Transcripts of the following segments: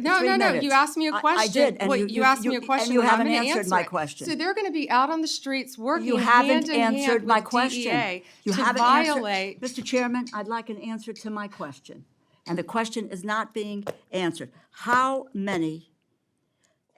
No, 3 no, no. minutes. You asked me a question. I did, and Well, you asked me a question. and you and I'm haven't gonna answered answer my it. question. So they're going to be out on the streets working You hand haven't in hand answered my with question. DEA You to haven't violate. answered, Mr. Chairman. I'd like an answer to my question, and the question is not being answered. How many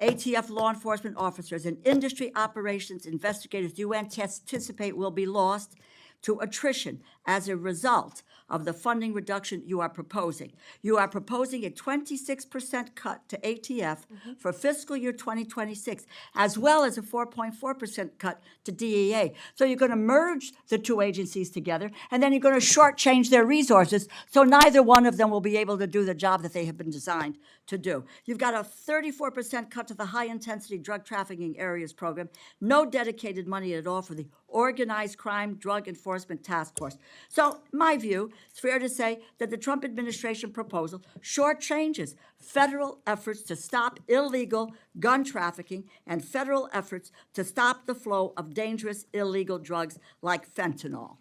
ATF law enforcement officers and industry operations investigators do you anticipate will be lost to attrition as a result of the funding reduction you are proposing? You are proposing a 26% cut to ATF for fiscal year 2026, as well as a 4.4% cut to DEA. So you're going to merge the two agencies together, and then you're going to shortchange their resources, so neither one of them will be able to do the job that they have been designed to do. You've got a 34% cut to the high-intensity drug trafficking areas program, no dedicated money at all for the Organized Crime Drug Enforcement Task Force. So, my view, it's fair to say that the Trump administration proposal shortchanges federal efforts to stop illegal gun trafficking and federal efforts to stop the flow of dangerous illegal drugs like fentanyl.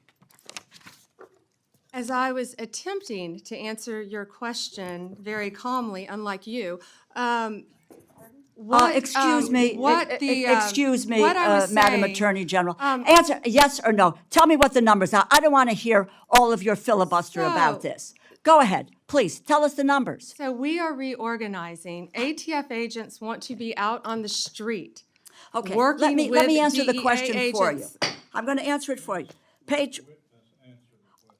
As I was attempting to answer your question very calmly, unlike you, Excuse me, what Madam Attorney General. Answer yes or no. Tell me what the numbers are. I don't want to hear all of your filibuster about this. Go ahead, please. Tell us the numbers. So we are reorganizing. ATF agents want to be out on the street. Okay, Working let me with answer the DEA question for you. agents. I'm going to answer it for you. Page,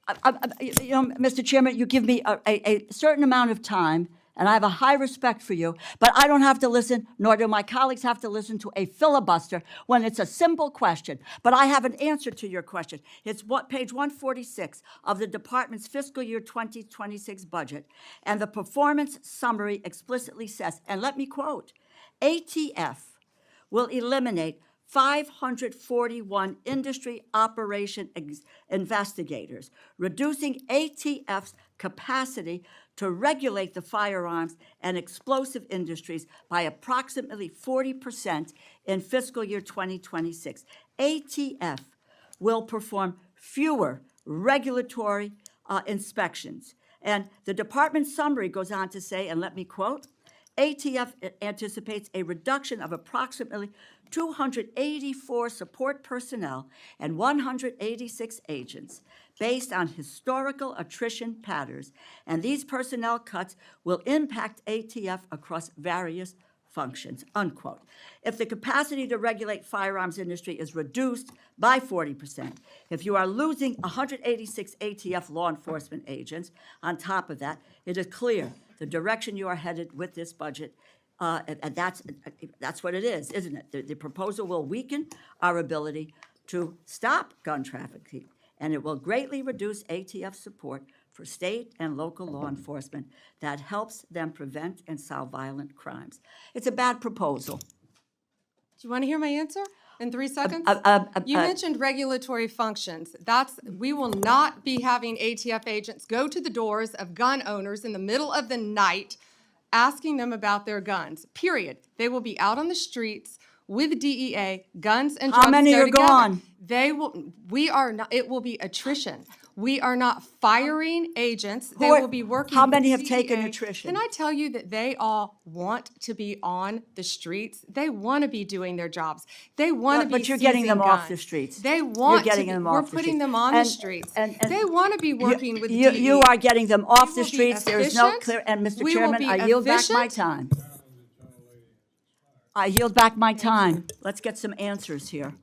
Mr. Chairman, you give me a certain amount of time, and I have a high respect for you, but I don't have to listen, nor do my colleagues have to listen to a filibuster when it's a simple question. But I have an answer to your question. It's page 146 of the department's fiscal year 2026 budget, and the performance summary explicitly says, and let me quote, ATF will eliminate 541 industry operation investigators, reducing ATF's capacity to regulate the firearms and explosive industries by approximately 40% in fiscal year 2026. ATF will perform fewer regulatory inspections. And the department summary goes on to say, and let me quote, ATF anticipates a reduction of approximately 284 support personnel and 186 agents based on historical attrition patterns, and these personnel cuts will impact ATF across various functions, unquote. If the capacity to regulate firearms industry is reduced by 40%, if you are losing 186 ATF law enforcement agents on top of that, it is clear the direction you are headed with this budget, and that's what it is, isn't it? The proposal will weaken our ability to stop gun trafficking, and it will greatly reduce ATF support for state and local law enforcement that helps them prevent and solve violent crimes. It's a bad proposal. Do you want to hear my answer in 3 seconds? You mentioned regulatory functions. We will not be having ATF agents go to the doors of gun owners in the middle of the night asking them about their guns, period. They will be out on the streets with DEA, guns and drugs. How many go are together. gone? It will be attrition. We are not firing agents. They will be working How many with have DEA. taken attrition? Can I tell you that they all want to be on the streets? They want to be doing their jobs. They want to be But you're getting them seizing off the guns. streets. They want You're getting to. them We're off the putting streets. them on the streets. They want to be working with DEA. You are getting them off the will be streets. There is no efficient. clear, and Mr. We will Chairman, be I yield back my efficient. time. I yield back my time. Let's get some answers here.